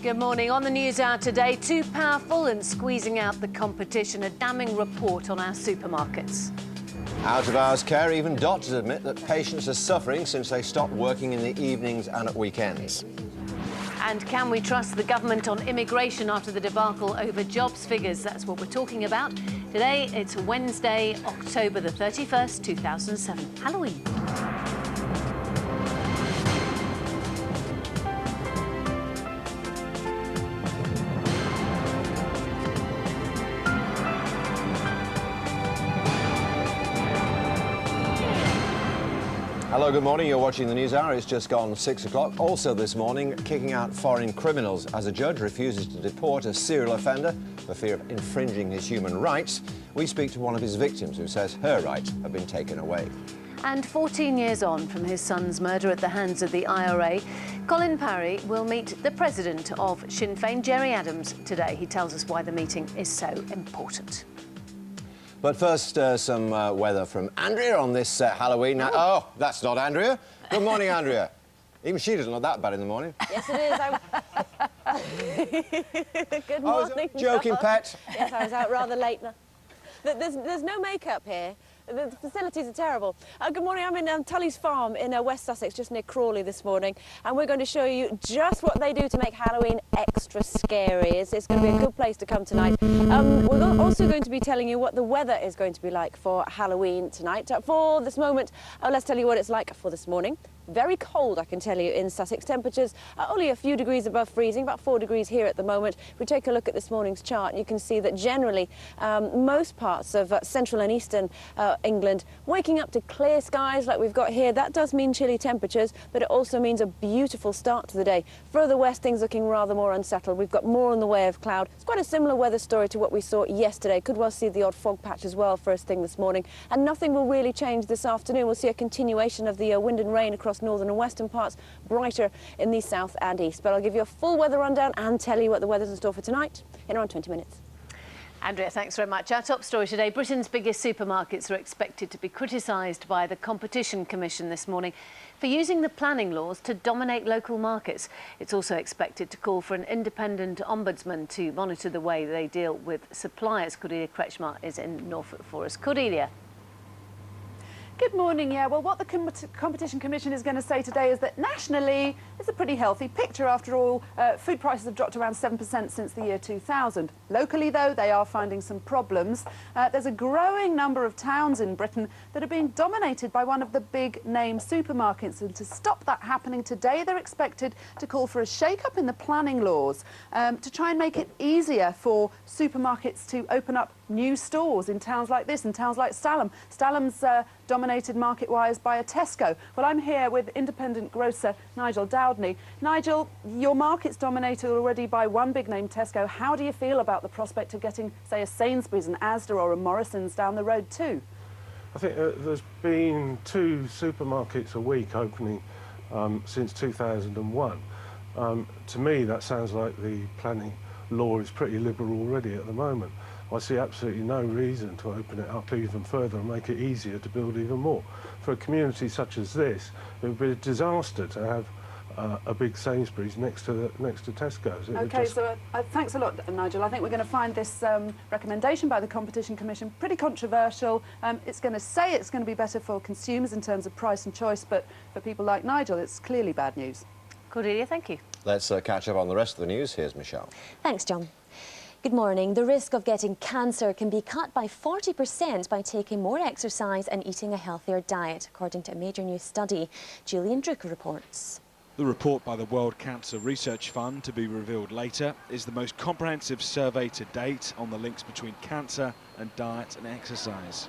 Good morning. On the news hour today, too powerful and squeezing out the competition. A damning report on our supermarkets. Out-of-hours care, even doctors admit that patients are suffering since they stopped working in the evenings and at weekends. And can we trust the government on immigration after the debacle over jobs figures? That's what we're talking about. Today, it's Wednesday, October the 31st, 2007. Halloween. Hello, good morning. You're watching the News Hour. It's just gone 6 o'clock. Also this morning, kicking out foreign criminals as a judge refuses to deport a serial offender for fear of infringing his human rights. We speak to one of his victims who says her rights have been taken away. And 14 years on from his son's murder at the hands of the IRA, Colin Parry will meet the president of Sinn Féin, Gerry Adams, today. He tells us why the meeting is so important. But first, some weather from Andrea on this Halloween night. Oh, that's not Andrea. Good morning, Andrea. Even she doesn't look that bad in the morning. Yes, it is. Good morning. Joking, pet. Yes, I was out rather late. There's no makeup here. The facilities are terrible. Good morning, I'm in Tully's Farm in West Sussex, just near Crawley this morning, and we're going to show you just what they do to make Halloween extra scary. It's going to be a good place to come tonight. We're also going to be telling you what the weather is going to be like for Halloween tonight. For this moment, let's tell you what it's like for this morning. Very cold, I can tell you, in Sussex. Temperatures are only a few degrees above freezing, about 4 degrees here at the moment. If we take a look at this morning's chart, you can see that generally most parts of central and eastern England waking up to clear skies like we've got here. That does mean chilly temperatures, but it also means a beautiful start to the day. Further west, things looking rather more unsettled. We've got more in the way of cloud. It's quite a similar weather story to what we saw yesterday. Could well see the odd fog patch as well first thing this morning. And nothing will really change this afternoon. We'll see a continuation of the wind and rain across northern and western parts, brighter in the south and east. But I'll give you a full weather rundown and tell you what the weather's in store for tonight in around 20 minutes. Andrea, thanks very much. Our top story today, Britain's biggest supermarkets are expected to be criticised by the Competition Commission this morning for using the planning laws to dominate local markets. It's also expected to call for an independent ombudsman to monitor the way they deal with suppliers. Cordelia Kretschmar is in Norfolk for us. Cordelia. Good morning. Yeah, well, what the Competition Commission is going to say today is that nationally it's a pretty healthy picture. After all, food prices have dropped around 7% since the year 2000. Locally, though, they are finding some problems. There's a growing number of towns in Britain that are being dominated by one of the big-name supermarkets. And to stop that happening today, they're expected to call for a shake-up in the planning laws to try and make it easier for supermarkets to open up new stores in towns like this, in towns like Stalham. Stalham's dominated market-wise by a Tesco. Well, I'm here with independent grocer Nigel Dowdney. Nigel, your market's dominated already by one big-name Tesco. How do you feel about the prospect of getting, say, a Sainsbury's, an Asda or a Morrison's down the road too? I think there's been 2 supermarkets a week opening since 2001. To me, that sounds like the planning law is pretty liberal already at the moment. I see absolutely no reason to open it up even further and make it easier to build even more. For a community such as this, it would be a disaster to have a big Sainsbury's next to Tesco's. OK, so thanks a lot, Nigel. I think we're going to find this recommendation by the Competition Commission pretty controversial. It's going to say it's going to be better for consumers in terms of price and choice, but for people like Nigel, it's clearly bad news. Cordelia, thank you. Let's catch up on the rest of the news. Here's Michelle. Thanks, John. Good morning. The risk of getting cancer can be cut by 40% by taking more exercise and eating a healthier diet, according to a major new study. Julian Drucker reports. The report by the World Cancer Research Fund, to be revealed later, is the most comprehensive survey to date on the links between cancer and diet and exercise.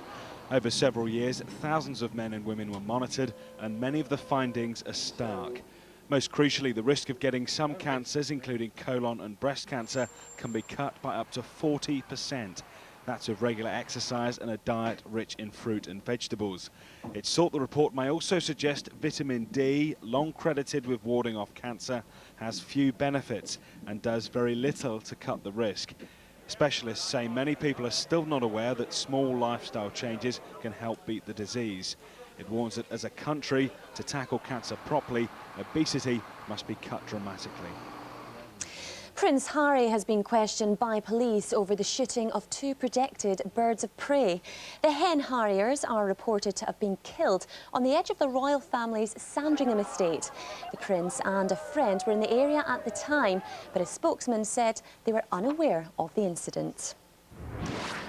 Over several years, thousands of men and women were monitored, and many of the findings are stark. Most crucially, the risk of getting some cancers, including colon and breast cancer, can be cut by up to 40%. That's with regular exercise and a diet rich in fruit and vegetables. It's thought the report may also suggest vitamin D, long credited with warding off cancer, has few benefits and does very little to cut the risk. Specialists say many people are still not aware that small lifestyle changes can help beat the disease. It warns that as a country, to tackle cancer properly, obesity must be cut dramatically. Prince Harry has been questioned by police over the shooting of 2 protected birds of prey. The hen harriers are reported to have been killed on the edge of the royal family's Sandringham estate. The Prince and a friend were in the area at the time, but a spokesman said they were unaware of the incident.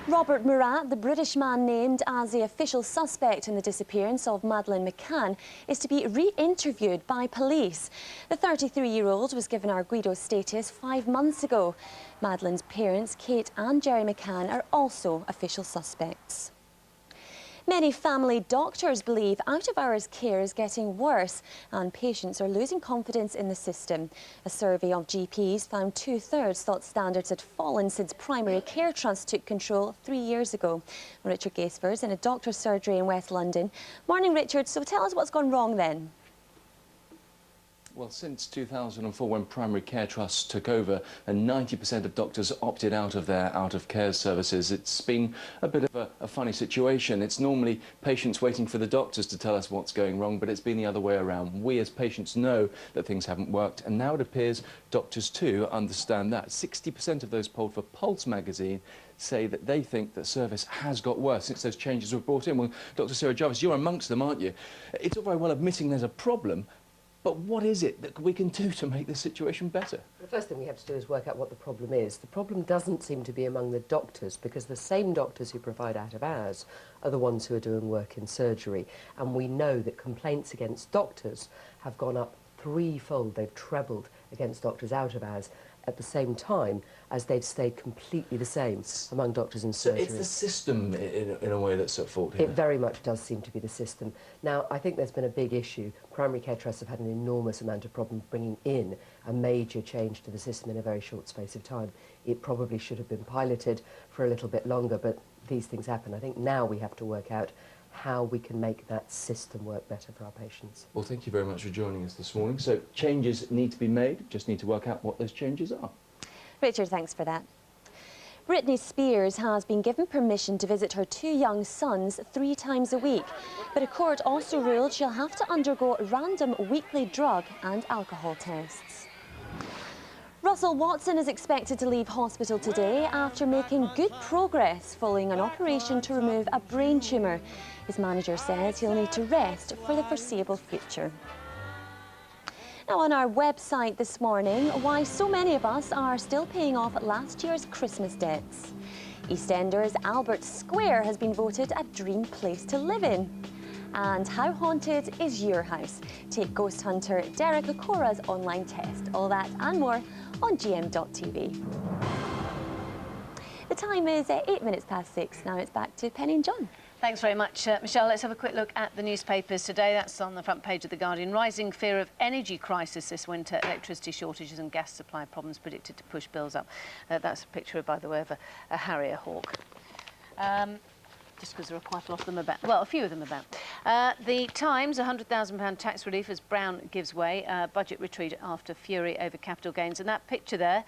Robert Murat, the British man named as the official suspect in the disappearance of Madeleine McCann, is to be re-interviewed by police. The 33-year-old was given Arguido status 5 months ago. Madeleine's parents, Kate and Jerry McCann, are also official suspects. Many family doctors believe out-of-hours care is getting worse and patients are losing confidence in the system. A survey of GPs found 2/3 thought standards had fallen since Primary Care Trust took control 3 years ago. Richard Gaisford in a doctor's surgery in West London. Morning, Richard. So tell us what's gone wrong then. Well, since 2004, when Primary Care Trusts took over and 90% of doctors opted out of their out-of-care services, it's been a bit of a funny situation. It's normally patients waiting for the doctors to tell us what's going wrong, but it's been the other way around. We as patients know that things haven't worked, and now it appears doctors too understand that. 60% of those polled for Pulse magazine say that they think that service has got worse since those changes were brought in. Well, Dr. Sarah Jarvis, you're amongst them, aren't you? It's all very well admitting there's a problem, but what is it that we can do to make this situation better? The first thing we have to do is work out what the problem is. The problem doesn't seem to be among the doctors, because the same doctors who provide out of hours are the ones who are doing work in surgery. And we know that complaints against doctors have gone up threefold. They've trebled against doctors out of hours at the same time as they've stayed completely the same among doctors in surgery. So it's the system in a way that's at fault here? It very much does seem to be the system. Now, I think there's been a big issue. Primary care trusts have had an enormous amount of problem bringing in a major change to the system in a very short space of time. It probably should have been piloted for a little bit longer, but these things happen. I think now we have to work out how we can make that system work better for our patients. Well, thank you very much for joining us this morning. So changes need to be made, just need to work out what those changes are. Richard, thanks for that. Britney Spears has been given permission to visit her 2 young sons 3 times a week, but a court also ruled she'll have to undergo random weekly drug and alcohol tests. Russell Watson is expected to leave hospital today after making good progress following an operation to remove a brain tumour. His manager says he'll need to rest for the foreseeable future. Now, on our website this morning, why so many of us are still paying off last year's Christmas debts. EastEnders Albert Square has been voted a dream place to live in. And how haunted is your house? Take ghost hunter Derek Okora's online test. All that and more on GM.TV. The time is 8 minutes past 6. Now it's back to Penny and John. Thanks very much, Michelle. Let's have a quick look at the newspapers today. That's on the front page of The Guardian. Rising fear of energy crisis this winter. Electricity shortages and gas supply problems predicted to push bills up. That's a picture, by the way, of a Harrier hawk. Just because there are quite a lot of them about. Well, a few of them about. The Times, £100,000 tax relief as Brown gives way. Budget retreat after fury over capital gains. And that picture there,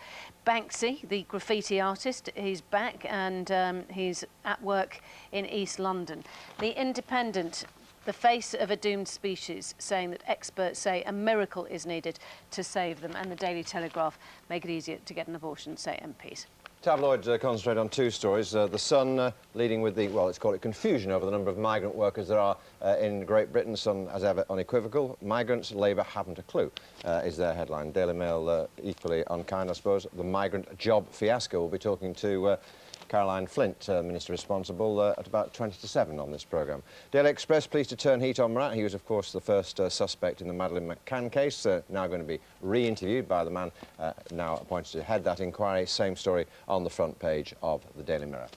Banksy, the graffiti artist, he's back and he's at work in East London. The Independent, the face of a doomed species, saying that experts say a miracle is needed to save them. And the Daily Telegraph, make it easier to get an abortion, say MPs. Tabloids concentrate on 2 stories. The Sun leading with the, well, let's call it confusion over the number of migrant workers there are in Great Britain. Sun, as ever, unequivocal. Migrants, Labour haven't a clue, is their headline. Daily Mail equally unkind, I suppose. The migrant job fiasco. We'll be talking to Caroline Flint, Minister responsible, at about 20 to 7 on this programme. Daily Express pleased to turn heat on Murat. He was, of course, the first suspect in the Madeleine McCann case, now going to be re-interviewed by the man now appointed to head that inquiry. Same story on the front page of the Daily Mirror.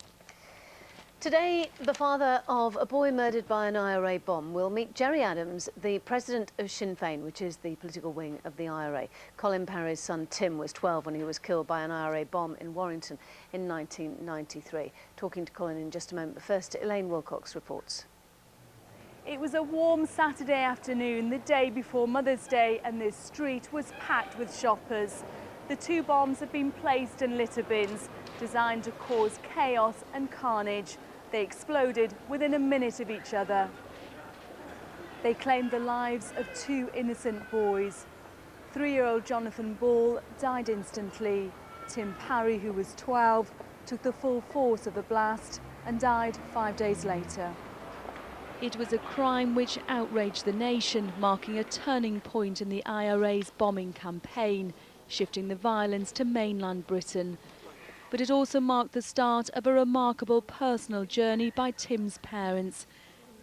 Today, the father of a boy murdered by an IRA bomb will meet Gerry Adams, the president of Sinn Féin, which is the political wing of the IRA. Colin Parry's son Tim was 12 when he was killed by an IRA bomb in Warrington in 1993. Talking to Colin in just a moment, but first, Elaine Wilcox reports. It was a warm Saturday afternoon, the day before Mother's Day, and this street was packed with shoppers. The 2 bombs have been placed in litter bins, designed to cause chaos and carnage. They exploded within a minute of each other. They claimed the lives of 2 innocent boys. 3-year-old Jonathan Ball died instantly. Tim Parry, who was 12, took the full force of the blast and died 5 days later. It was a crime which outraged the nation, marking a turning point in the IRA's bombing campaign, shifting the violence to mainland Britain. But it also marked the start of a remarkable personal journey by Tim's parents.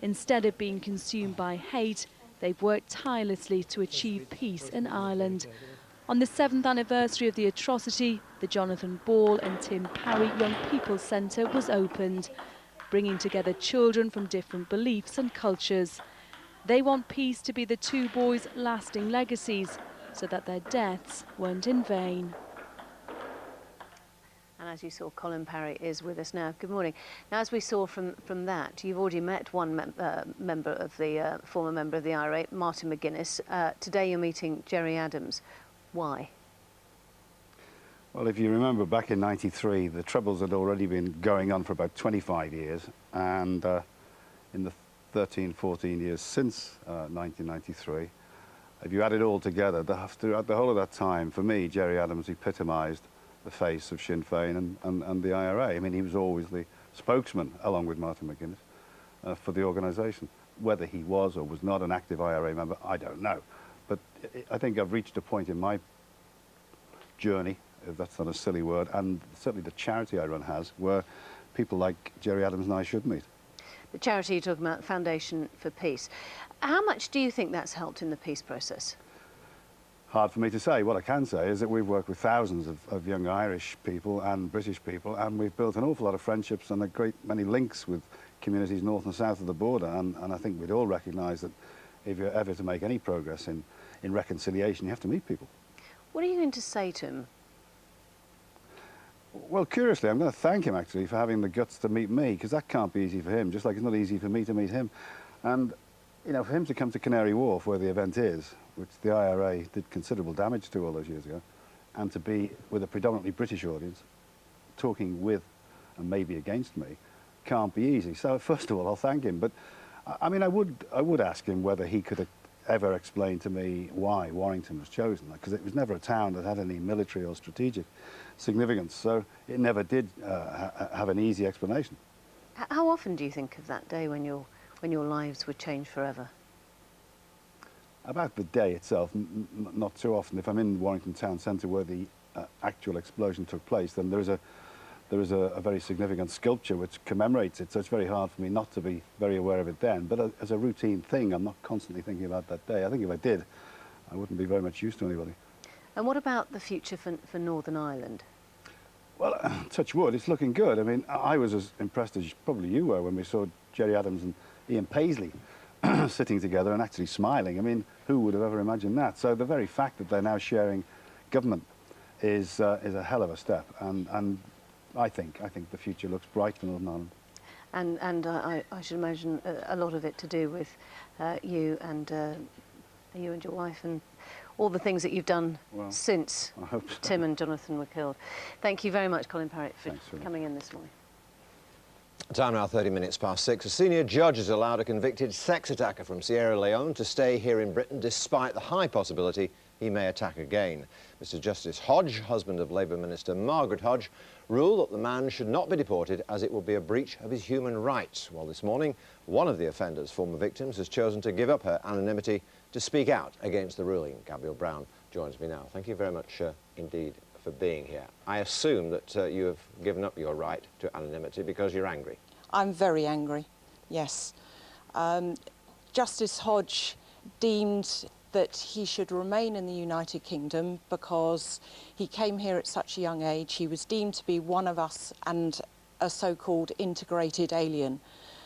Instead of being consumed by hate, they've worked tirelessly to achieve peace in Ireland. On the 7th anniversary of the atrocity, the Jonathan Ball and Tim Parry Young People's Centre was opened, bringing together children from different beliefs and cultures. They want peace to be the two boys' lasting legacies, so that their deaths weren't in vain. And as you saw, Colin Parry is with us now. Good morning. Now, as we saw from that, you've already met one member of the former member of the IRA, Martin McGuinness. Today you're meeting Gerry Adams. Why? Well, if you remember back in '93, the Troubles had already been going on for about 25 years, and in the 13, 14 years since 1993, if you add it all together, throughout the whole of that time, for me, Gerry Adams epitomised the face of Sinn Féin and the IRA. I mean, he was always the spokesman, along with Martin McGuinness, for the organisation. Whether he was or was not an active IRA member, I don't know. But I think I've reached a point in my journey, if that's not a silly word, and certainly the charity I run has, where people like Gerry Adams and I should meet. The charity you're talking about, Foundation for Peace. How much do you think that's helped in the peace process? Hard for me to say. What I can say is that we've worked with thousands of young Irish people and British people, and we've built an awful lot of friendships and a great many links with communities north and south of the border, and I think we'd all recognise that if you're ever to make any progress in reconciliation, you have to meet people. What are you going to say to him? Well, curiously, I'm going to thank him, actually, for having the guts to meet me, because that can't be easy for him, just like it's not easy for me to meet him. And, you know, for him to come to Canary Wharf, where the event is, which the IRA did considerable damage to all those years ago, and to be with a predominantly British audience, talking with and maybe against me, can't be easy. So, first of all, I'll thank him. But, I mean, I would ask him whether he could ever explain to me why Warrington was chosen, because it was never a town that had any military or strategic significance, so it never did have an easy explanation. How often do you think of that day when your lives would change forever? About the day itself, not too often. If I'm in Warrington town centre where the actual explosion took place, then there is a very significant sculpture which commemorates it, so it's very hard for me not to be very aware of it then. But as a routine thing, I'm not constantly thinking about that day. I think if I did, I wouldn't be very much use to anybody. And what about the future for Northern Ireland? Well, touch wood, it's looking good. I mean, I was as impressed as probably you were when we saw Gerry Adams and Ian Paisley sitting together and actually smiling. I mean, who would have ever imagined that? So the very fact that they're now sharing government is a hell of a step, and I think the future looks bright for Northern Ireland. And I should imagine a lot of it to do with you and your wife and all the things that you've done since Tim and Jonathan were killed. Thank you very much, Colin Parry, for coming in this morning. Time now 30 minutes past 6. A senior judge has allowed a convicted sex attacker from Sierra Leone to stay here in Britain despite the high possibility he may attack again. Mr. Justice Hodge, husband of Labour Minister Margaret Hodge, ruled that the man should not be deported as it would be a breach of his human rights. Well, this morning, one of the offender's former victims has chosen to give up her anonymity to speak out against the ruling. Gabrielle Brown joins me now. Thank you very much indeed for being here. I assume that you have given up your right to anonymity because you're angry. I'm very angry, yes. Justice Hodge deemed that he should remain in the United Kingdom because he came here at such a young age. He was deemed to be one of us and a so-called integrated alien.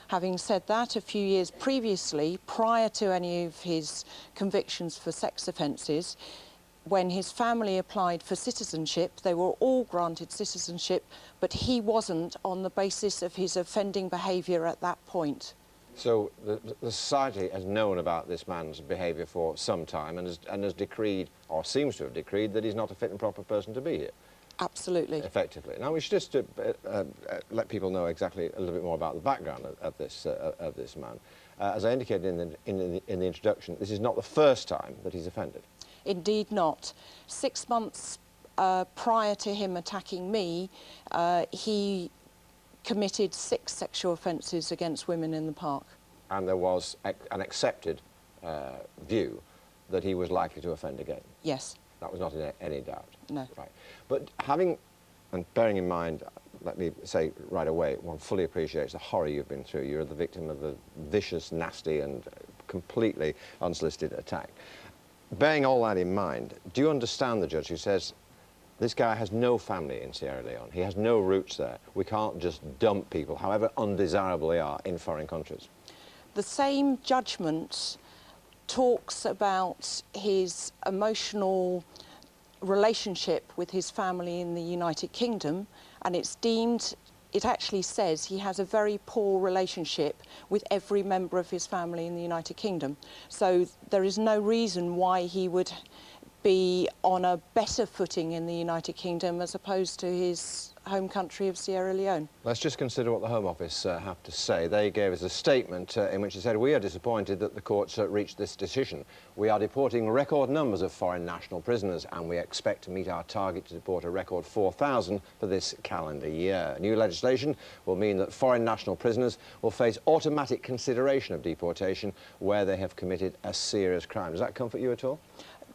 Having said that, a few years previously, prior to any of his convictions for sex offences, when his family applied for citizenship, they were all granted citizenship, but he wasn't, on the basis of his offending behaviour at that point. So the society has known about this man's behaviour for some time and has decreed, or seems to have decreed, that he's not a fit and proper person to be here. Absolutely. Effectively. Now, we should just let people know exactly a little bit more about the background of this man. As I indicated in the introduction, this is not the first time that he's offended. Indeed not. 6 months prior to him attacking me, he committed 6 sexual offences against women in the park. And there was an accepted view that he was likely to offend again? Yes. That was not in any doubt? No. Right. But having, and bearing in mind, let me say right away, one fully appreciates the horror you've been through. You're the victim of a vicious, nasty and completely unsolicited attack. Bearing all that in mind, do you understand the judge who says, this guy has no family in Sierra Leone, he has no roots there, we can't just dump people, however undesirable they are, in foreign countries? The same judgment talks about his emotional relationship with his family in the United Kingdom, and it actually says he has a very poor relationship with every member of his family in the United Kingdom. So there is no reason why he would be on a better footing in the United Kingdom as opposed to his home country of Sierra Leone. Let's just consider what the Home Office have to say. They gave us a statement in which they said, we are disappointed that the courts reached this decision. We are deporting record numbers of foreign national prisoners and we expect to meet our target to deport a record 4,000 for this calendar year. New legislation will mean that foreign national prisoners will face automatic consideration of deportation where they have committed a serious crime. Does that comfort you at all?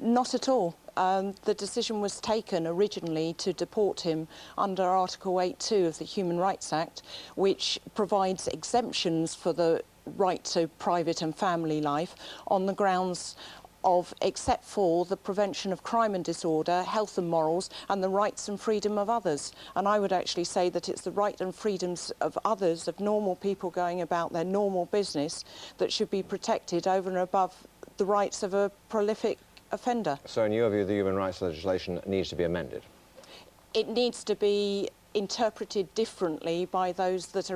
Not at all. The decision was taken originally to deport him under Article 8.2 of the Human Rights Act, which provides exemptions for the right to private and family life on the grounds of, except for the prevention of crime and disorder, health and morals, and the rights and freedom of others. And I would actually say that it's the right and freedoms of others, of normal people going about their normal business, that should be protected over and above the rights of a prolific offender. So in your view, the human rights legislation needs to be amended? It needs to be interpreted differently by those that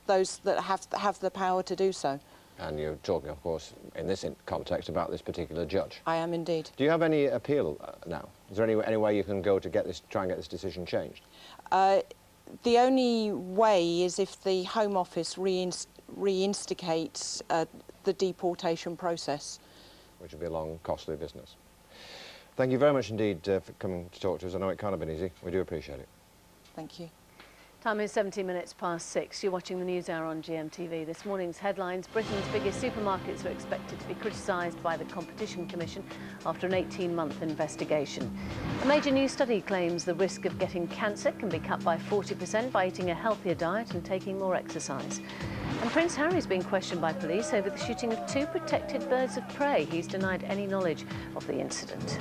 have the power to do so. And you're talking, of course, in this context about this particular judge. I am indeed. Do you have any appeal now? Is there any way you can go to try and get this decision changed? The only way is if the Home Office reinstigates the deportation process. Which will be a long, costly business. Thank you very much indeed for coming to talk to us. I know it can't have been easy. We do appreciate it. Thank you. Time is 17 minutes past 6. You're watching the NewsHour on GMTV. This morning's headlines: Britain's biggest supermarkets are expected to be criticised by the Competition Commission after an 18-month investigation. A major new study claims the risk of getting cancer can be cut by 40% by eating a healthier diet and taking more exercise. And Prince Harry's being questioned by police over the shooting of 2 protected birds of prey. He's denied any knowledge of the incident.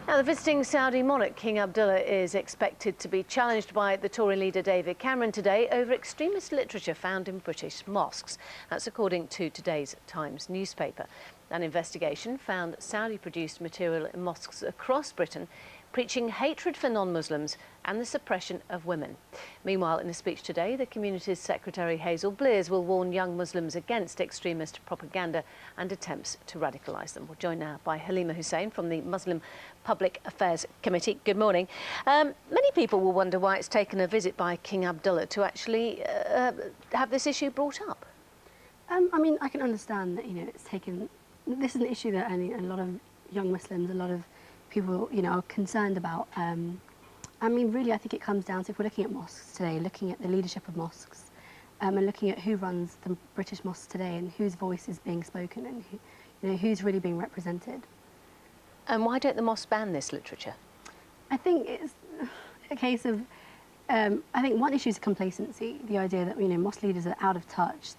Now, the visiting Saudi monarch, King Abdullah, is expected to be challenged by the Tory leader David Cameron today over extremist literature found in British mosques. That's according to today's Times newspaper. An investigation found Saudi-produced material in mosques across Britain preaching hatred for non-Muslims and the suppression of women. Meanwhile, in a speech today, the community's Secretary Hazel Blears will warn young Muslims against extremist propaganda and attempts to radicalise them. We're joined now by Halima Hussain from the Muslim Public Affairs Committee. Good morning. Many people will wonder why it's taken a visit by King Abdullah to actually have this issue brought up. I mean, I can understand that, it's taken... This is an issue that a lot of young Muslims, a lot of people, are concerned about. I mean, really, I think it comes down to, if we're looking at mosques today, looking at the leadership of mosques, and looking at who runs the British mosques today and whose voice is being spoken and who's really being represented. And why don't the mosques ban this literature? I think it's a case of, I think one issue is complacency, the idea that, mosque leaders are out of touch,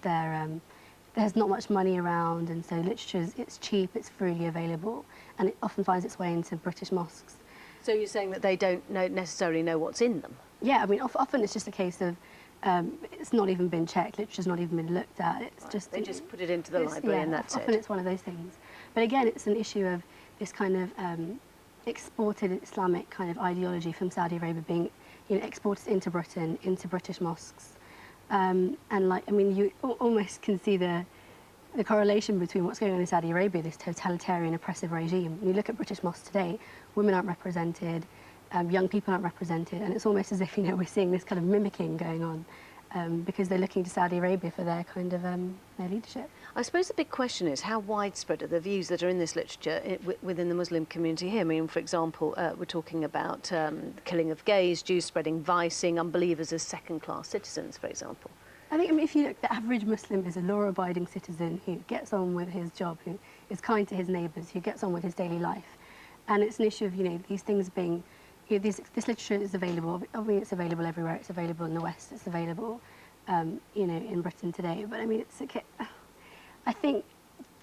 there's not much money around, and so literature, it's cheap, it's freely available, and it often finds its way into British mosques. So you're saying that they don't necessarily know what's in them? Yeah, I mean, often it's just a case of it's not even been checked, literature's not even been looked at. It's right. just They just put it into the library and that's often it. It's one of those things. But again, it's an issue of this kind of exported Islamic kind of ideology from Saudi Arabia being exported into Britain, into British mosques. And you almost can see the correlation between what's going on in Saudi Arabia, this totalitarian oppressive regime. When you look at British mosques today, women aren't represented, young people aren't represented, and it's almost as if, we're seeing this kind of mimicking going on because they're looking to Saudi Arabia for their kind of their leadership. I suppose the big question is how widespread are the views that are in this literature within the Muslim community here? I mean, for example, we're talking about killing of gays, Jews spreading vice, seeing unbelievers as second-class citizens, for example. I think if you look, the average Muslim is a law-abiding citizen who gets on with his job, who is kind to his neighbours, who gets on with his daily life. And it's an issue of, these things being, this literature is available. I mean, it's available everywhere. It's available in the West. It's available, in Britain today. But I mean, I think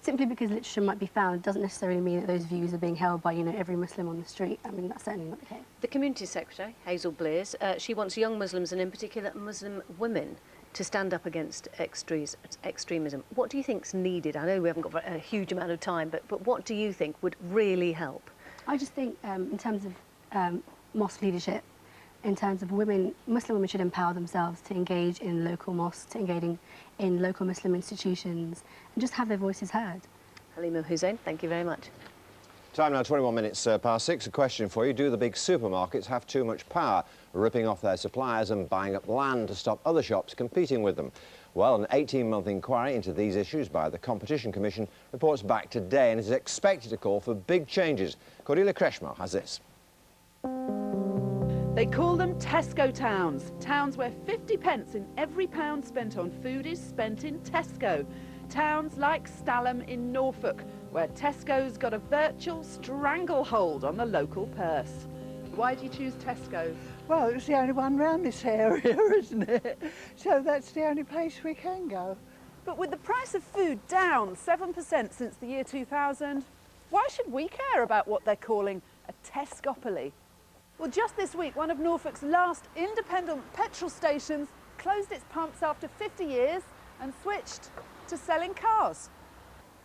simply because literature might be found doesn't necessarily mean that those views are being held by, every Muslim on the street. I mean, that's certainly not the case. The Community Secretary, Hazel Blears, she wants young Muslims and in particular Muslim women to stand up against extremism. What do you think's needed? I know we haven't got a huge amount of time, but what do you think would really help? I just think in terms of mosque leadership, in terms of women, Muslim women should empower themselves to engage in local mosques, to engage in local Muslim institutions, and just have their voices heard. Halima Hussein, thank you very much. Time now, 21 minutes past 6. A question for you. Do the big supermarkets have too much power, ripping off their suppliers and buying up land to stop other shops competing with them? Well, an 18-month inquiry into these issues by the Competition Commission reports back today and is expected to call for big changes. Cordelia Kreshmar has this. They call them Tesco towns, towns where 50 pence in every pound spent on food is spent in Tesco. Towns like Stalham in Norfolk, where Tesco's got a virtual stranglehold on the local purse. Why do you choose Tesco's? Well, it's the only one around this area, isn't it? So that's the only place we can go. But with the price of food down 7% since the year 2000, why should we care about what they're calling a Tescopoly? Well, just this week, one of Norfolk's last independent petrol stations closed its pumps after 50 years and switched to selling cars.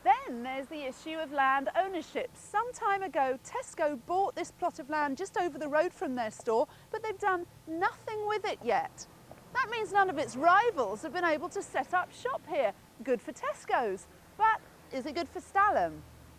Then there's the issue of land ownership. Some time ago, Tesco bought this plot of land just over the road from their store, but they've done nothing with it yet. That means none of its rivals have been able to set up shop here. Good for Tesco's, but is it good for Stalham?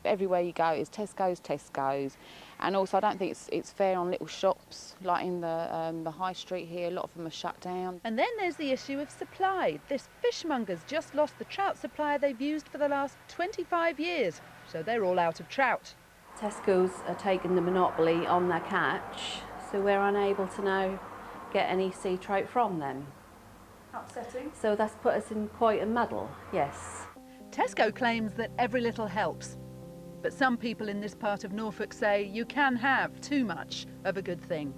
Everywhere you go is Tesco's, Tesco's. And also I don't think it's fair on little shops like in the high street here. A lot of them are shut down. And then there's the issue of supply. This fishmonger's just lost the trout supplier they've used for the last 25 years, so they're all out of trout. Tesco's are taking the monopoly on their catch, so we're unable to now get any sea trout from them. Upsetting. So that's put us in quite a muddle, yes. Tesco claims that every little helps. But some people in this part of Norfolk say you can have too much of a good thing.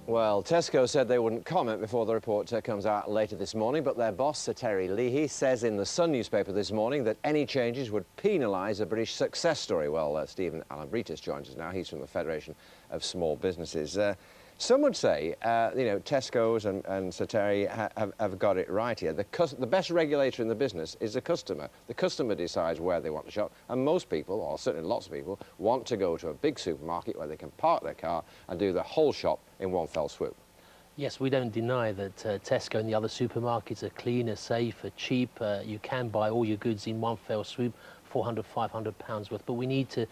Well, Tesco said they wouldn't comment before the report comes out later this morning, but their boss, Sir Terry Leahy, says in the Sun newspaper this morning that any changes would penalise a British success story. Well, Stephen Allambritis joins us now. He's from the Federation of Small Businesses. Some would say, Tesco's and Sir Terry have got it right here. The best regulator in the business is the customer. The customer decides where they want to shop, and most people, or certainly lots of people, want to go to a big supermarket where they can park their car and do the whole shop in one fell swoop. Yes, we don't deny that Tesco and the other supermarkets are cleaner, safer, cheap. You can buy all your goods in one fell swoop, 400, 500 pounds worth, but we need to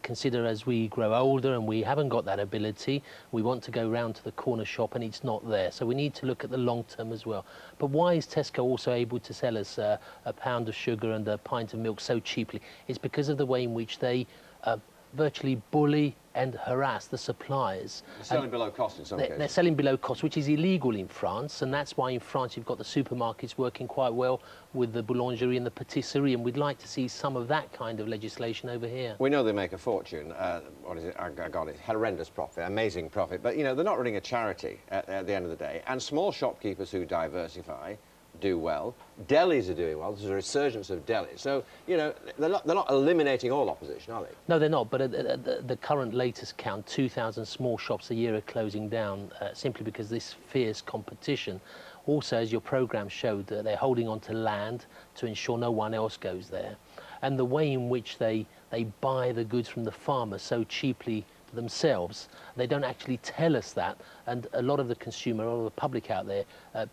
consider as we grow older and we haven't got that ability, we want to go round to the corner shop and it's not there. So we need to look at the long term as well. But why is Tesco also able to sell us a pound of sugar and a pint of milk so cheaply? It's because of the way in which they virtually bully and harass the suppliers. They're selling below cost in some cases. They're selling below cost, which is illegal in France, and that's why in France you've got the supermarkets working quite well with the boulangerie and the patisserie, and we'd like to see some of that kind of legislation over here. We know they make a fortune. What is it? I got it. Horrendous profit, amazing profit. But, they're not running a charity at the end of the day. And small shopkeepers who diversify do well. Delis are doing well. There's a resurgence of delis. So, they're not eliminating all opposition, are they? No, they're not. But at the current latest count, 2,000 small shops a year are closing down simply because this fierce competition. Also, as your programme showed, they're holding on to land to ensure no one else goes there. And the way in which they buy the goods from the farmer so cheaply for themselves. They don't actually tell us that, and a lot of the consumer, a lot of the public out there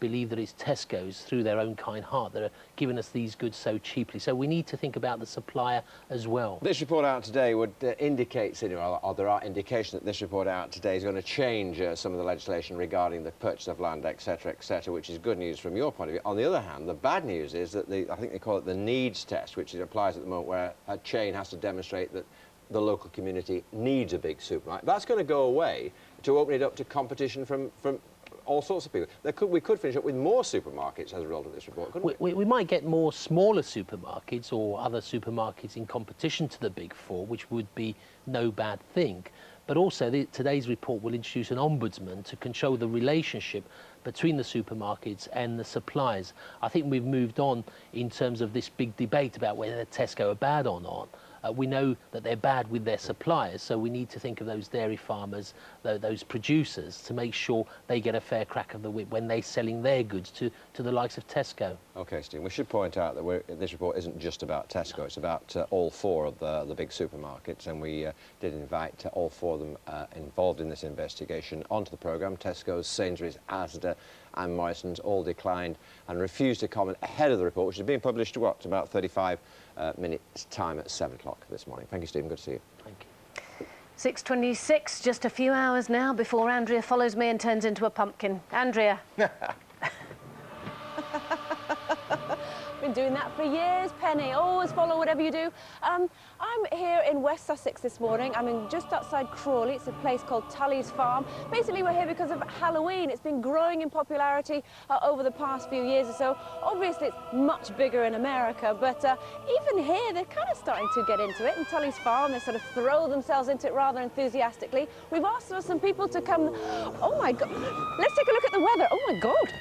believe that it's Tesco's, through their own kind heart, that are giving us these goods so cheaply. So we need to think about the supplier as well. This report out today would indicate, or there are indications that this report out today is going to change some of the legislation regarding the purchase of land, etc., which is good news from your point of view. On the other hand, the bad news is that I think they call it the needs test, which applies at the moment, where a chain has to demonstrate that the local community needs a big supermarket. That's going to go away to open it up to competition from all sorts of people. We could finish up with more supermarkets as a result of this report, couldn't we? We might get more smaller supermarkets or other supermarkets in competition to the big four, which would be no bad thing. But also, today's report will introduce an ombudsman to control the relationship between the supermarkets and the suppliers. I think we've moved on in terms of this big debate about whether Tesco are bad or not. We know that they're bad with their suppliers, so we need to think of those dairy farmers, those producers, to make sure they get a fair crack of the whip when they're selling their goods to the likes of Tesco. OK, Steve, we should point out that this report isn't just about Tesco, it's about all four of the big supermarkets, and we did invite all four of them involved in this investigation onto the programme. Tesco's, Sainsbury's, Asda and Morrison's all declined and refused to comment ahead of the report, which is being published, what, about 35 minutes' time at 7 o'clock this morning. Thank you, Stephen. Good to see you. Thank you. 6:26, just a few hours now before Andrea follows me and turns into a pumpkin. Andrea. Been doing that for years, Penny. Always follow whatever you do. I'm here in West Sussex this morning. I'm just outside Crawley. It's a place called Tully's Farm. Basically, we're here because of Halloween. It's been growing in popularity over the past few years or so. Obviously, it's much bigger in America, but even here, they're kind of starting to get into it. In Tully's Farm, they sort of throw themselves into it rather enthusiastically. We've asked for some people to come. Oh, my God. Let's take a look at the weather. Oh, my God.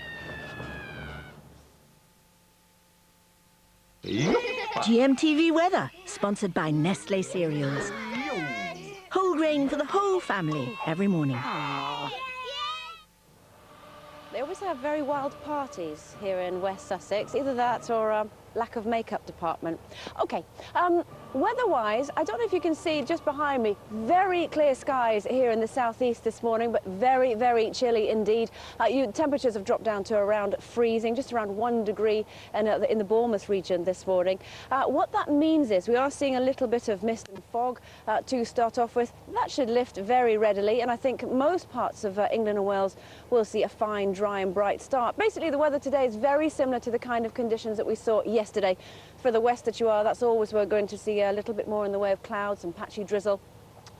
GMTV weather, sponsored by Nestle cereals. Whole grain for the whole family every morning. They always have very wild parties here in West Sussex, either that or lack of makeup department. OK, weather-wise, I don't know if you can see just behind me, very clear skies here in the southeast this morning, but very, very chilly indeed. Temperatures have dropped down to around freezing, just around 1 degree in the Bournemouth region this morning. What that means is we are seeing a little bit of mist and fog to start off with. That should lift very readily, and I think most parts of England and Wales will see a fine, dry and bright start. Basically, the weather today is very similar to the kind of conditions that we saw yesterday. For the west that you are, that's always we're going to see a little bit more in the way of clouds and patchy drizzle.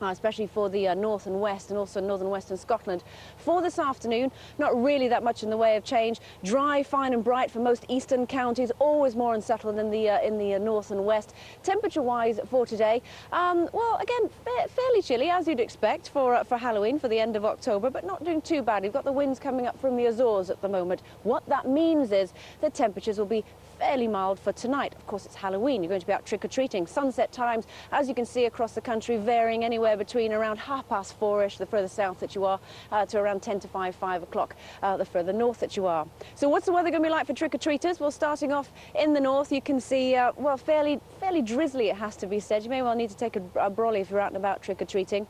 Especially for the north and west, and also northern western Scotland. For this afternoon, not really that much in the way of change. Dry, fine and bright for most eastern counties, always more unsettled in the north and west. Temperature-wise for today, well, again, fairly chilly, as you'd expect for Halloween, for the end of October, but not doing too bad. You've got the winds coming up from the Azores at the moment. What that means is the temperatures will be fairly mild for tonight. Of course, it's Halloween. You're going to be out trick-or-treating. Sunset times, as you can see across the country, varying anywhere between around 4:30, the further south that you are, to around 10 to 5 o'clock, the further north that you are. So what's the weather going to be like for trick-or-treaters? Well, starting off in the north, you can see, well, fairly drizzly, it has to be said. You may well need to take a brolly if you're out and about trick-or-treating.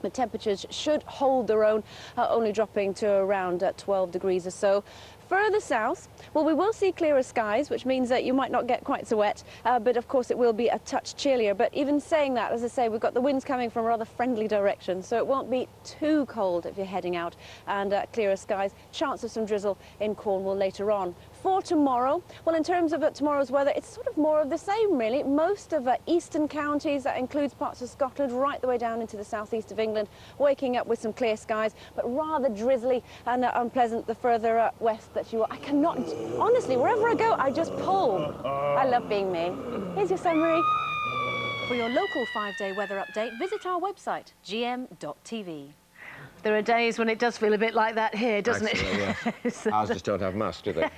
The temperatures should hold their own, only dropping to around 12 degrees or so. Further south, well, we will see clearer skies, which means that you might not get quite so wet, but of course it will be a touch chillier. But even saying that, as I say, we've got the winds coming from a rather friendly direction, so it won't be too cold if you're heading out, and clearer skies. Chance of some drizzle in Cornwall later on. For tomorrow, well, in terms of tomorrow's weather, it's sort of more of the same, really. Most of eastern counties, that includes parts of Scotland, right the way down into the southeast of England, waking up with some clear skies, but rather drizzly and unpleasant the further west that you are. I cannot, honestly, wherever I go, I just pull. I love being me. Here's your summary. For your local 5-day weather update, visit our website, gm.tv. There are days when it does feel a bit like that here, doesn't it? Yeah. Ours just don't have masks, do they?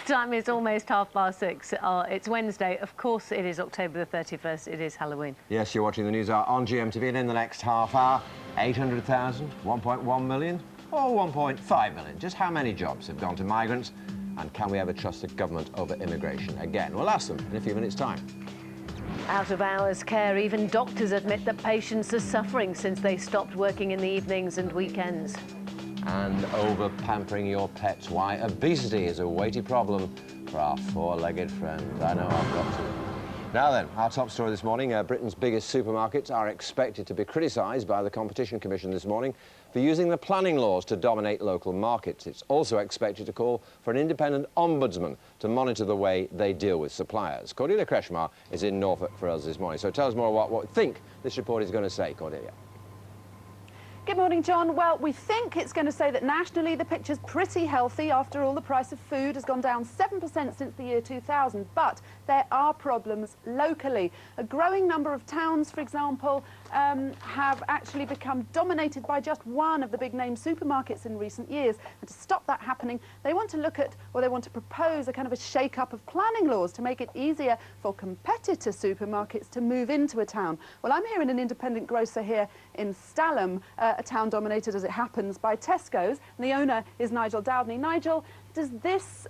Time is almost 6:30. It's Wednesday. Of course, it is October the 31st. It is Halloween. Yes, you're watching the news hour on GMTV, and in the next half hour, 800,000, 1.1 million, or 1.5 million. Just how many jobs have gone to migrants, and can we ever trust the government over immigration again? We'll ask them in a few minutes' time. Out-of-hours care. Even doctors admit that patients are suffering since they stopped working in the evenings and weekends. And over-pampering your pets. Why obesity is a weighty problem for our four-legged friends. I know I've got to. Now then, our top story this morning. Britain's biggest supermarkets are expected to be criticised by the Competition Commission this morning for using the planning laws to dominate local markets. It's also expected to call for an independent ombudsman to monitor the way they deal with suppliers. Cordelia Kreshmar is in Norfolk for us this morning. So tell us more about what we think this report is going to say, Cordelia. Good morning, John. Well, we think it's going to say that nationally the picture's pretty healthy. After all, the price of food has gone down 7% since the year 2000. But there are problems locally. A growing number of towns, for example, have actually become dominated by just one of the big-name supermarkets in recent years. And to stop that happening, they want to look at, or they want to propose a kind of a shake-up of planning laws to make it easier for competitor supermarkets to move into a town. Well, I'm here in an independent grocer here in Stalham, a town dominated, as it happens, by Tesco's, and the owner is Nigel Dowdney. Nigel, does this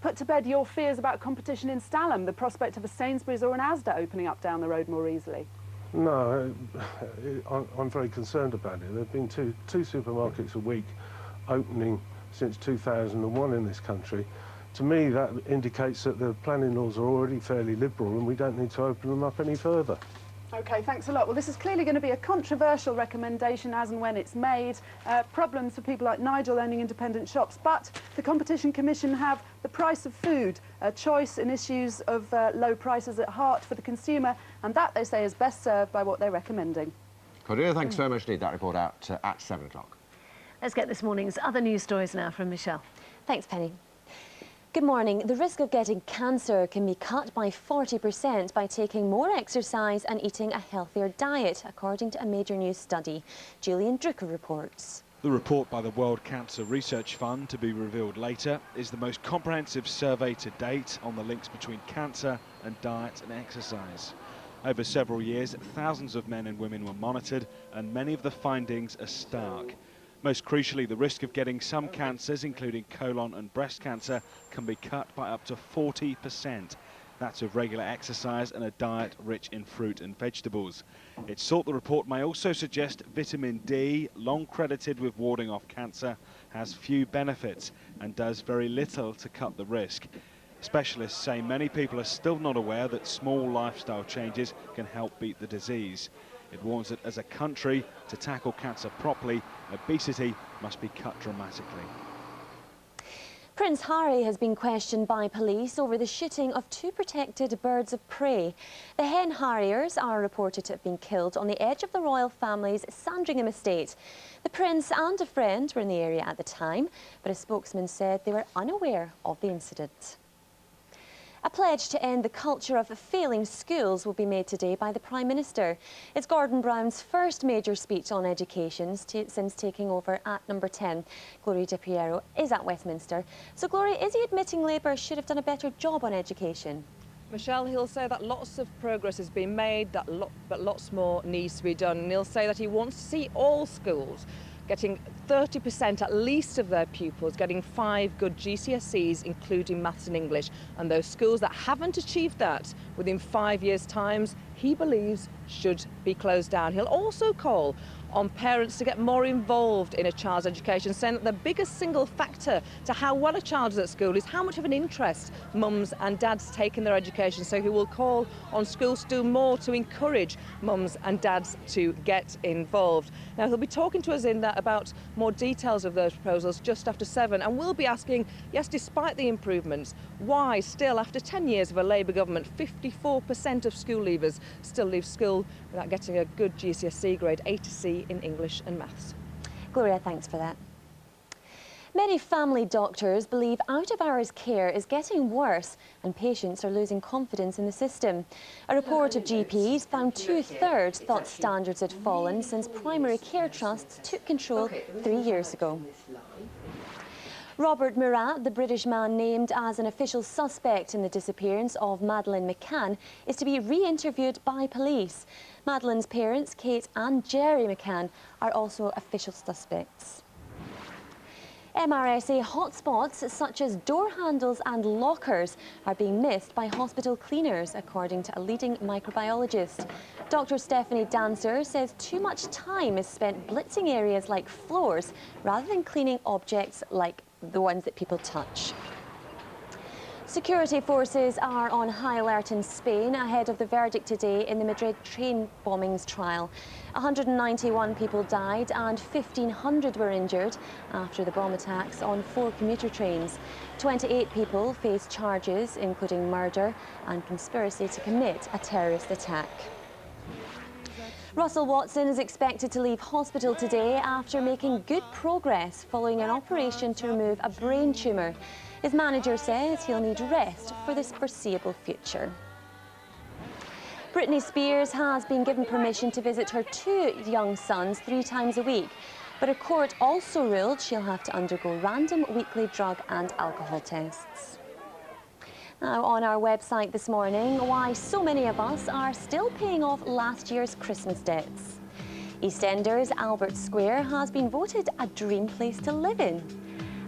put to bed your fears about competition in Stalham, the prospect of a Sainsbury's or an Asda opening up down the road more easily? No, I'm very concerned about it. There have been two supermarkets a week opening since 2001 in this country. To me, that indicates that the planning laws are already fairly liberal and we don't need to open them up any further. OK, thanks a lot. Well, this is clearly going to be a controversial recommendation as and when it's made. Problems for people like Nigel owning independent shops. But the Competition Commission have the price of food, choice and issues of low prices at heart for the consumer. And that, they say, is best served by what they're recommending. Cordelia, thanks very much indeed. That report out at 7 o'clock. Let's get this morning's other news stories now from Michelle. Thanks, Penny. Good morning. The risk of getting cancer can be cut by 40% by taking more exercise and eating a healthier diet, according to a major news study. Julian Drucker reports. The report by the World Cancer Research Fund, to be revealed later, is the most comprehensive survey to date on the links between cancer and diet and exercise. Over several years, thousands of men and women were monitored, and many of the findings are stark. Most crucially, the risk of getting some cancers, including colon and breast cancer, can be cut by up to 40%. That's with regular exercise and a diet rich in fruit and vegetables. It's thought the report may also suggest vitamin D, long credited with warding off cancer, has few benefits and does very little to cut the risk. Specialists say many people are still not aware that small lifestyle changes can help beat the disease. It warns that as a country, to tackle cancer properly, obesity must be cut dramatically. Prince Harry has been questioned by police over the shooting of two protected birds of prey. The hen harriers are reported to have been killed on the edge of the royal family's Sandringham estate. The prince and a friend were in the area at the time, but a spokesman said they were unaware of the incident. A pledge to end the culture of failing schools will be made today by the Prime Minister. It's Gordon Brown's first major speech on education since taking over at number 10. Gloria Di Piero is at Westminster. So, Gloria, is he admitting Labour should have done a better job on education? Michelle, he'll say that lots of progress has been made, but lots more needs to be done. And he'll say that he wants to see all schools getting 30% at least of their pupils getting 5 good GCSEs, including maths and English. And those schools that haven't achieved that within 5 years' time, he believes should be closed down. He'll also call on parents to get more involved in a child's education, saying that the biggest single factor to how well a child is at school is how much of an interest mums and dads take in their education. So he will call on schools to do more to encourage mums and dads to get involved. Now, he'll be talking to us in that about more details of those proposals just after 7, and we'll be asking, yes, despite the improvements, why still, after 10 years of a Labour government, 54% of school leavers still leave school without getting a good GCSE grade, A to C in English and maths. Gloria, thanks for that. Many family doctors believe out-of-hours care is getting worse and patients are losing confidence in the system. A report of GPs found 2/3 thought standards had fallen since primary care trusts took control 3 years ago. Robert Murat, the British man named as an official suspect in the disappearance of Madeleine McCann, is to be re-interviewed by police. Madeleine's parents, Kate and Jerry McCann, are also official suspects. MRSA hotspots such as door handles and lockers are being missed by hospital cleaners, according to a leading microbiologist. Dr. Stephanie Dancer says too much time is spent blitzing areas like floors rather than cleaning objects like the ones that people touch. Security forces are on high alert in Spain ahead of the verdict today in the Madrid train bombings trial. 191 people died and 1,500 were injured after the bomb attacks on 4 commuter trains. 28 people face charges, including murder and conspiracy to commit a terrorist attack. Russell Watson is expected to leave hospital today after making good progress following an operation to remove a brain tumour. His manager says he'll need rest for this foreseeable future. Britney Spears has been given permission to visit her 2 young sons 3 times a week, but a court also ruled she'll have to undergo random weekly drug and alcohol tests. Now, on our website this morning, why so many of us are still paying off last year's Christmas debts. EastEnders Albert Square has been voted a dream place to live in.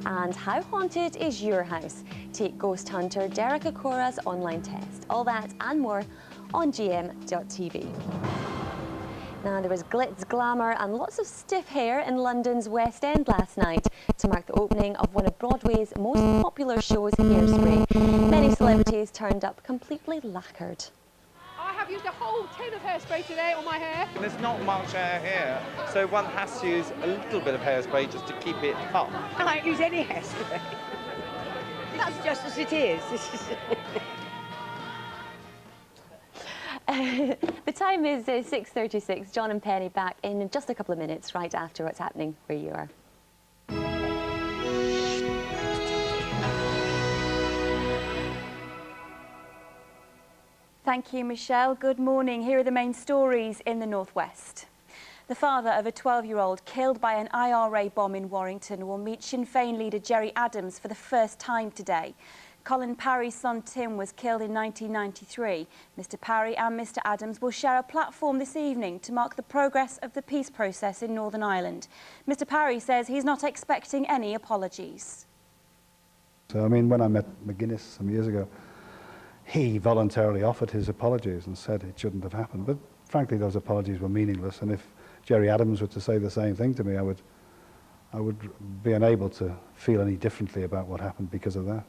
And how haunted is your house? Take ghost hunter Derek Akora's online test. All that and more on GM.TV. Now, there was glitz, glamour and lots of stiff hair in London's West End last night to mark the opening of one of Broadway's most popular shows, Hairspray. Many celebrities turned up completely lacquered. I have used a whole tin of hairspray today on my hair. There's not much hair here, so one has to use a little bit of hairspray just to keep it up. I don't use any hairspray. That's just as it is. The time is 6:36. John and Penny back in just a couple of minutes, right after what's happening where you are. Thank you, Michelle. Good morning. Here are the main stories in the Northwest. The father of a 12-year-old killed by an IRA bomb in Warrington will meet Sinn Féin leader Gerry Adams for the first time today. Colin Parry's son Tim was killed in 1993. Mr Parry and Mr Adams will share a platform this evening to mark the progress of the peace process in Northern Ireland. Mr Parry says he's not expecting any apologies. So, I mean, when I met McGuinness some years ago, he voluntarily offered his apologies and said it shouldn't have happened. But frankly, those apologies were meaningless. And if Gerry Adams were to say the same thing to me, I would be unable to feel any differently about what happened because of that.